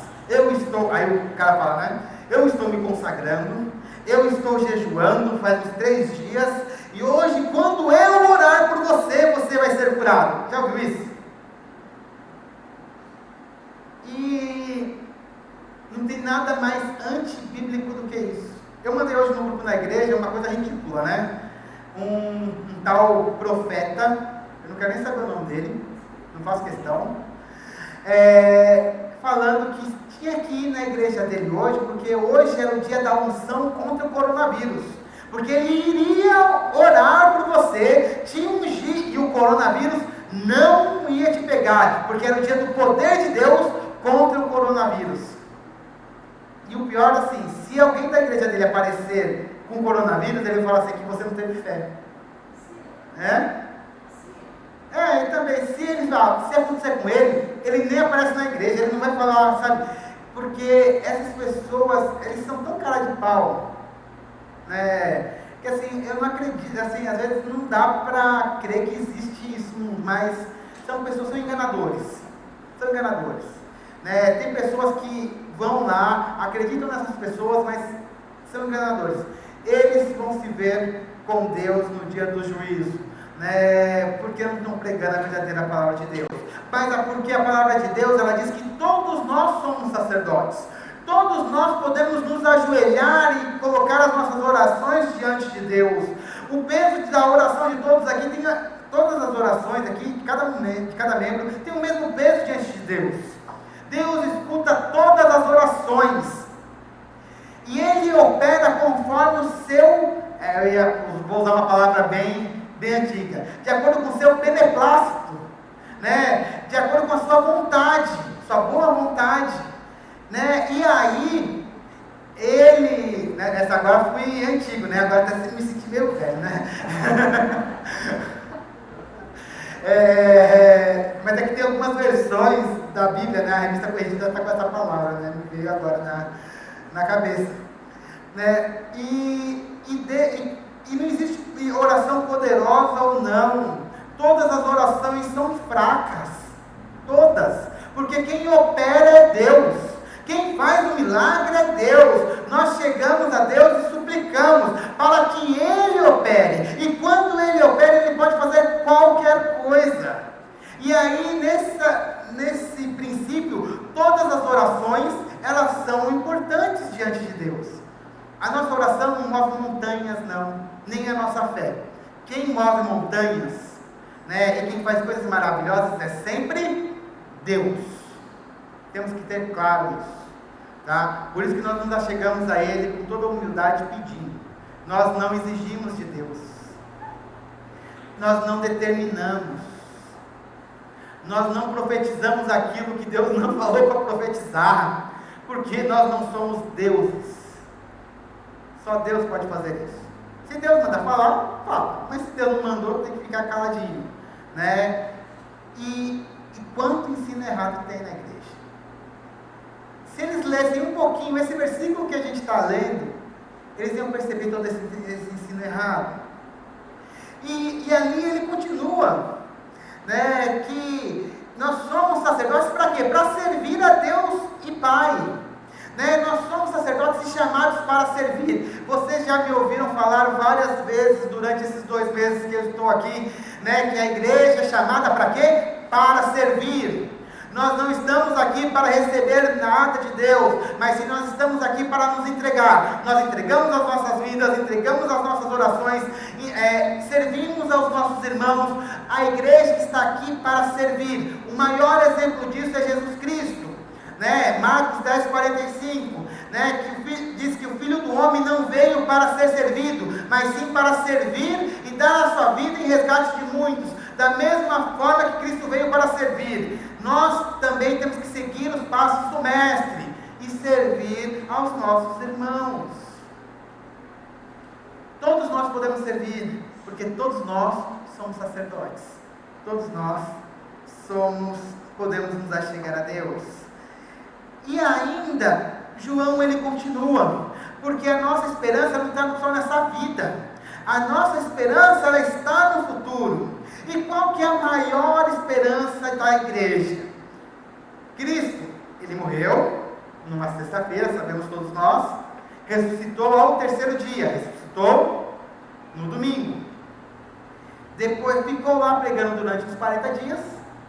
Aí o cara fala, né? Eu estou me consagrando, eu estou jejuando faz uns 3 dias, e hoje quando eu orar por você, você vai ser curado. Já ouviu isso? E não tem nada mais antibíblico do que isso. Eu mandei hoje no grupo da igreja uma coisa ridícula, né? Um tal profeta, eu não quero nem saber o nome dele, não faço questão. falando que tinha que ir na igreja dele hoje, porque hoje era o dia da unção contra o coronavírus. Porque ele iria orar por você, te ungir, e o coronavírus não ia te pegar, porque era o dia do poder de Deus contra o coronavírus. E o pior, assim, se alguém da igreja dele aparecer com coronavírus, ele vai falar assim, que você não teve fé. E também, se acontecer com ele nem aparece na igreja, ele não vai falar, sabe? Porque essas pessoas, eles são tão cara de pau, né? Que assim, eu não acredito, assim, às vezes não dá para crer que existe isso, mas são pessoas, são enganadores, né? Tem pessoas que vão lá, acreditam nessas pessoas, mas são enganadores. Eles vão se ver com Deus no dia do juízo, né? Porque não estão pregando a verdadeira palavra de Deus. Mas porque a palavra de Deus, ela diz que todos nós somos sacerdotes. Todos nós podemos nos ajoelhar e colocar as nossas orações diante de Deus. O peso da oração de todos aqui, todas as orações aqui, de cada membro, tem o mesmo peso diante de Deus. Deus escuta todas as orações. E Ele opera conforme o seu, vou usar uma palavra bem antiga, de acordo com o seu beneplácito, né? De acordo com a sua vontade, sua boa vontade, né? E aí, Ele, né? Essa agora fui antigo, né? Agora até me senti meio velho, né? Mas é que tem algumas versões da Bíblia, né? A Revista Corrigida está com essa palavra, né? Me veio agora na cabeça, né? E não existe oração poderosa ou não. Todas as orações são fracas, todas, porque quem opera é Deus, quem faz o milagre é Deus. Nós chegamos a Deus e suplicamos para que Ele opere, e quando Ele opera, Ele pode fazer qualquer coisa. E aí, nesse princípio, todas as orações, elas são importantes diante de Deus. A nossa oração não move montanhas, não, nem a nossa fé. Quem move montanhas, né, e quem faz coisas maravilhosas é sempre Deus. Temos que ter claro isso, tá? Por isso que nós nos chegamos a Ele com toda a humildade pedindo. Nós não exigimos de Deus, nós não determinamos, nós não profetizamos aquilo que Deus não falou para profetizar, porque nós não somos deuses. Só Deus pode fazer isso. Se Deus manda falar, fala. Mas se Deus não mandou, tem que ficar caladinho, né? E quanto ensino errado tem na igreja? Se eles lessem um pouquinho esse versículo que a gente está lendo, eles iam perceber todo esse ensino errado. E ali ele continua, né? Que nós somos sacerdotes para quê? Para servir a Deus e Pai. Né? Nós somos sacerdotes e chamados para servir. Vocês já me ouviram falar várias vezes durante esses 2 meses que eu estou aqui, né? Que a igreja é chamada para quê? Para servir. Nós não estamos aqui para receber nada de Deus, mas sim nós estamos aqui para nos entregar. Nós entregamos as nossas vidas, entregamos as nossas orações, servimos aos nossos irmãos. A igreja está aqui para servir. O maior exemplo disso é Jesus Cristo, né? Marcos 10:45, né? Que diz que o Filho do Homem não veio para ser servido, mas sim para servir e dar a sua vida em resgate de muitos. Da mesma forma que Cristo veio para servir, nós também temos que seguir os passos do Mestre e servir aos nossos irmãos. Todos nós podemos servir, porque todos nós somos sacerdotes. Todos nós podemos nos achegar a Deus. E ainda, João ele continua, porque a nossa esperança não está só nessa vida. A nossa esperança ela está no futuro. E qual que é a maior esperança da igreja? Cristo, Ele morreu numa sexta-feira, sabemos todos nós, ressuscitou ao 3º dia, ressuscitou no domingo. Depois ficou lá pregando durante os 40 dias,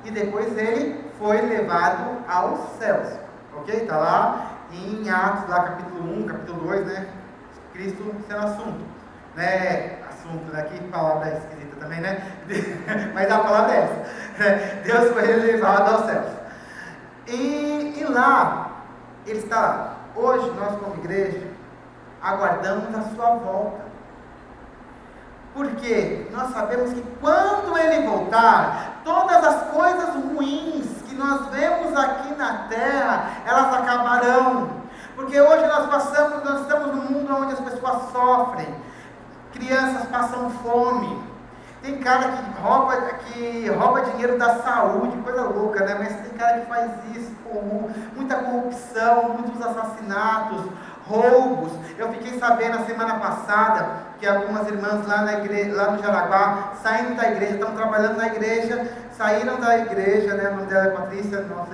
e depois Ele foi levado aos céus. Ok? Está lá em Atos, lá capítulo 1, capítulo 2, né? Cristo sendo assunto, né? Assunto, né? Que palavra esquisita também, né? Mas a palavra é essa. Deus foi levado aos céus. E lá, ele está lá. Hoje nós como igreja aguardamos a sua volta. Porque nós sabemos que quando ele voltar, todas as coisas ruins que nós vemos aqui na terra, elas acabarão. Porque hoje nós estamos num mundo onde as pessoas sofrem, crianças passam fome, tem cara que rouba dinheiro da saúde, coisa louca, né? Mas tem cara que faz isso, muita corrupção, muitos assassinatos, roubos. Eu fiquei sabendo a semana passada que algumas irmãs lá no Jaraguá, saindo da igreja, estão trabalhando na igreja, saíram da igreja, né? O nome dela é Patrícia, nossa,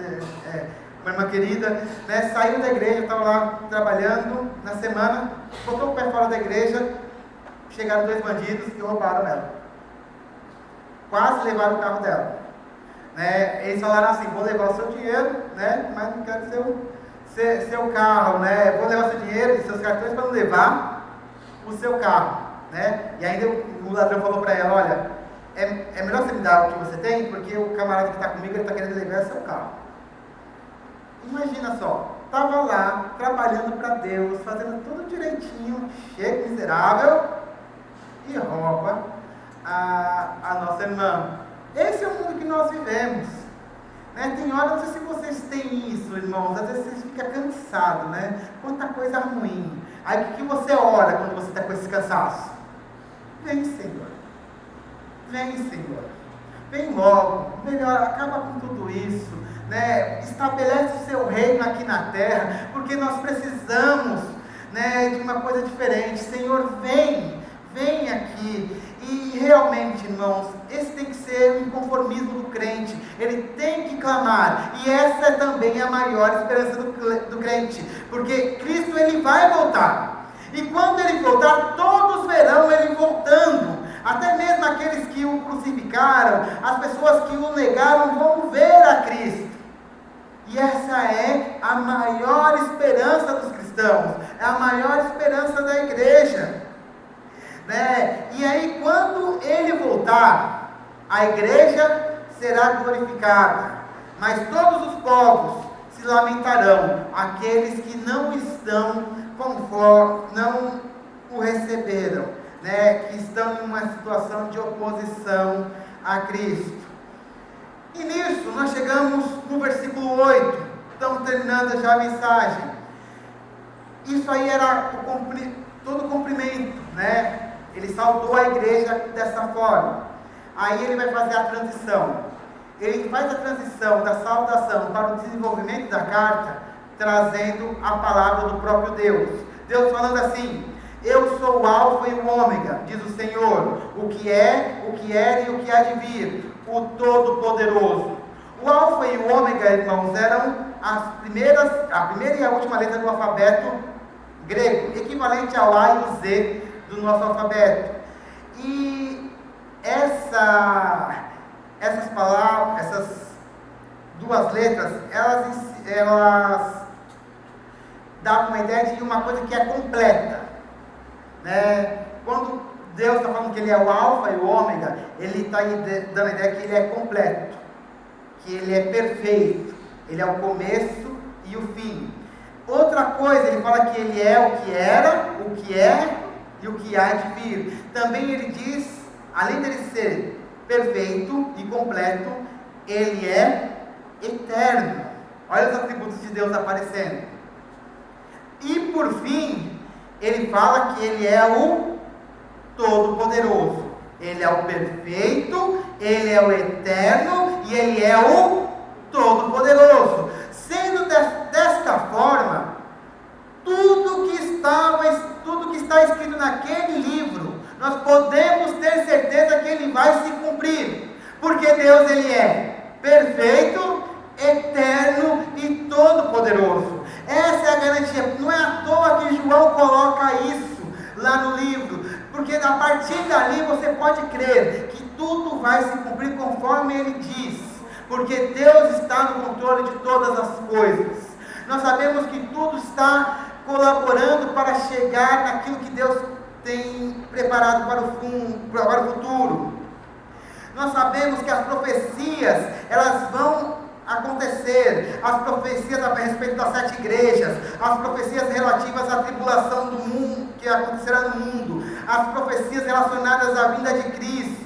uma irmã querida, né? Saiu da igreja, estavam lá trabalhando na semana, botou o pé fora da igreja, chegaram 2 bandidos e roubaram ela. Quase levaram o carro dela, né? Eles falaram assim: vou levar o seu dinheiro, né? Mas não quero seu carro, né? Vou levar o seu dinheiro e seus cartões para não levar o seu carro, né? E ainda o ladrão falou para ela: olha, é melhor você me dar o que você tem, porque o camarada que está comigo, ele está querendo levar seu carro. Imagina só, estava lá trabalhando para Deus, fazendo tudo direitinho, chega miserável e rouba a nossa irmã. Esse é o mundo que nós vivemos, né? Tem hora, não sei se vocês têm isso, irmãos, às vezes você fica cansado, né? Quanta coisa ruim. Aí o que você ora quando você está com esse cansaço? Vem, Senhor, vem logo, melhor, acaba com tudo isso, né? Estabelece o seu reino aqui na terra, porque nós precisamos, né, de uma coisa diferente. Senhor, vem aqui. E realmente, irmãos, esse tem que ser um conformismo do crente. Ele tem que clamar. E essa é também a maior esperança do crente. Porque Cristo, ele vai voltar. E quando ele voltar, todos verão ele voltando. Até mesmo aqueles que o crucificaram, as pessoas que o negaram, vão ver a Cristo. E essa é a maior esperança dos cristãos. É a maior esperança da igreja. Né? E aí, quando ele voltar, a igreja será glorificada, mas todos os povos se lamentarão, aqueles que não estão conforme, não o receberam, né? Que estão em uma situação de oposição a Cristo. E nisso nós chegamos no versículo 8, estamos terminando já a mensagem. Isso aí era todo o cumprimento, né? Ele saudou a igreja dessa forma. Aí ele vai fazer a transição. Ele faz a transição da saudação para o desenvolvimento da carta, trazendo a palavra do próprio Deus. Deus falando assim: eu sou o Alfa e o Ômega, diz o Senhor, o que é, o que era e o que há de vir, o Todo-Poderoso. O Alfa e o Ômega, irmãos, eram a primeira e a última letra do alfabeto grego, equivalente ao A e o Z do nosso alfabeto. E essas palavras, essas 2 letras, elas dão uma ideia de uma coisa que é completa, né? Quando Deus está falando que ele é o alfa e o ômega, ele está dando a ideia que ele é completo, que ele é perfeito, ele é o começo e o fim. Outra coisa, ele fala que ele é o que era, o que é e o que há de vir. Também ele diz, além dele ser perfeito e completo, ele é eterno. Olha os atributos de Deus aparecendo. E por fim, ele fala que ele é o Todo-Poderoso. Ele é o perfeito, ele é o eterno e ele é o Todo-Poderoso. Sendo desta forma, tudo que está escrito naquele livro, nós podemos ter certeza que ele vai se cumprir, porque Deus, ele é perfeito, eterno e todo-poderoso. Essa é a garantia. Não é à toa que João coloca isso lá no livro, porque a partir dali você pode crer que tudo vai se cumprir conforme ele diz, porque Deus está no controle de todas as coisas. Nós sabemos que tudo está colaborando para chegar naquilo que Deus tem preparado para o futuro. Nós sabemos que as profecias, elas vão acontecer, as profecias a respeito das 7 igrejas, as profecias relativas à tribulação do mundo, que acontecerá no mundo, as profecias relacionadas à vinda de Cristo,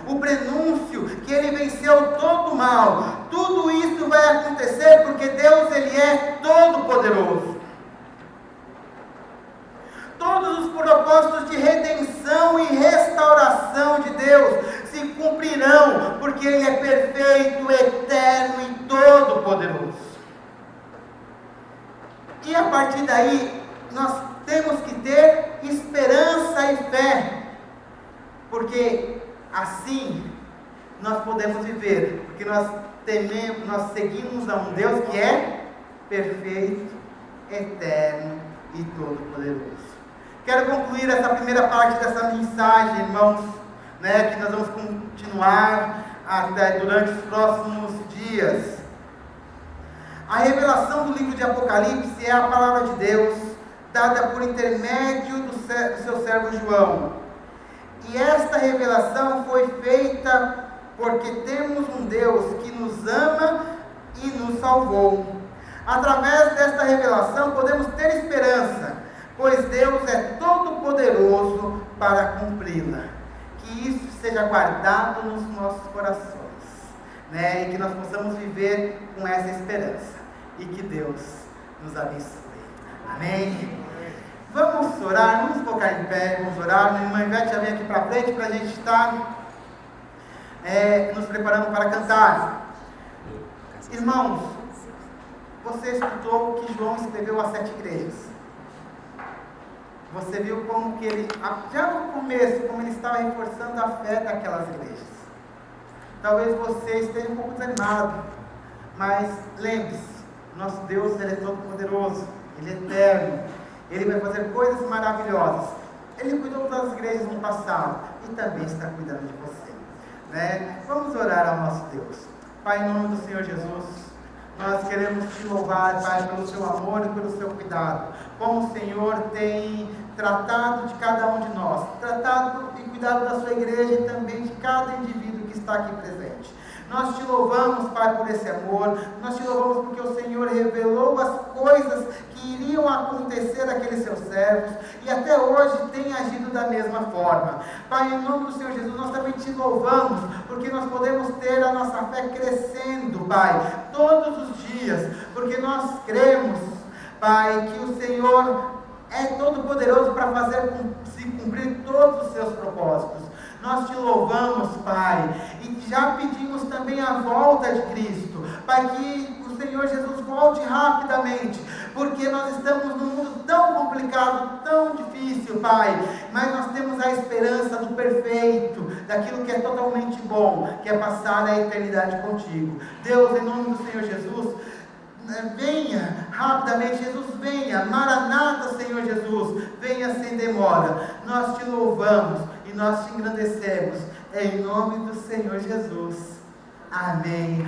o prenúncio que Ele venceu todo o mal, tudo isso vai acontecer porque Deus, Ele é todo poderoso. Todos os propósitos de redenção e restauração de Deus se cumprirão, porque Ele é perfeito, eterno e todo poderoso. E a partir daí, nós temos que ter esperança e fé, porque assim nós podemos viver, porque nós seguimos a um Deus que é perfeito, eterno e todo poderoso. Quero concluir essa primeira parte dessa mensagem, irmãos, que nós vamos continuar até durante os próximos dias. A revelação do livro de Apocalipse é a palavra de Deus, dada por intermédio do seu servo João. E esta revelação foi feita porque temos um Deus que nos ama e nos salvou. Através desta revelação podemos ter esperança, pois Deus é todo poderoso para cumpri-la. Que isso seja guardado nos nossos corações, e que nós possamos viver com essa esperança, e que Deus nos abençoe. Amém? Vamos orar, vamos colocar em pé, vamos orar. Minha irmã Ivete já vem aqui para frente para a gente estar nos preparando para cantar. Irmãos, você escutou o que João escreveu às 7 igrejas. Você viu como que ele, já no começo, como ele estava reforçando a fé daquelas igrejas. Talvez você esteja um pouco desanimado, mas lembre-se, nosso Deus, Ele é todo poderoso, Ele é eterno, Ele vai fazer coisas maravilhosas. Ele cuidou das igrejas no passado e também está cuidando de você. Vamos orar ao nosso Deus. Pai, em nome do Senhor Jesus, nós queremos te louvar, Pai, pelo seu amor e pelo seu cuidado. Como o Senhor tem tratado de cada um de nós, tratado e cuidado da sua igreja e também de cada indivíduo que está aqui presente. Nós te louvamos, Pai, por esse amor. Nós te louvamos porque o Senhor revelou as coisas que iriam acontecer àqueles seus servos e até hoje tem agido da mesma forma. Pai, em nome do Senhor Jesus, nós também te louvamos porque nós podemos ter a nossa fé crescendo, Pai, todos os dias, porque nós cremos, Pai, que o Senhor é todo poderoso para fazer se cumprir todos os seus propósitos. Nós te louvamos, Pai, e já pedimos também a volta de Cristo, Pai, que o Senhor Jesus volte rapidamente, porque nós estamos num mundo tão complicado, tão difícil, Pai, mas nós temos a esperança do perfeito, daquilo que é totalmente bom, que é passar a eternidade contigo. Deus, em nome do Senhor Jesus, venha rapidamente, Jesus, venha, Maranata, Senhor Jesus, venha sem demora. Nós te louvamos e nós te engrandecemos, em nome do Senhor Jesus. Amém.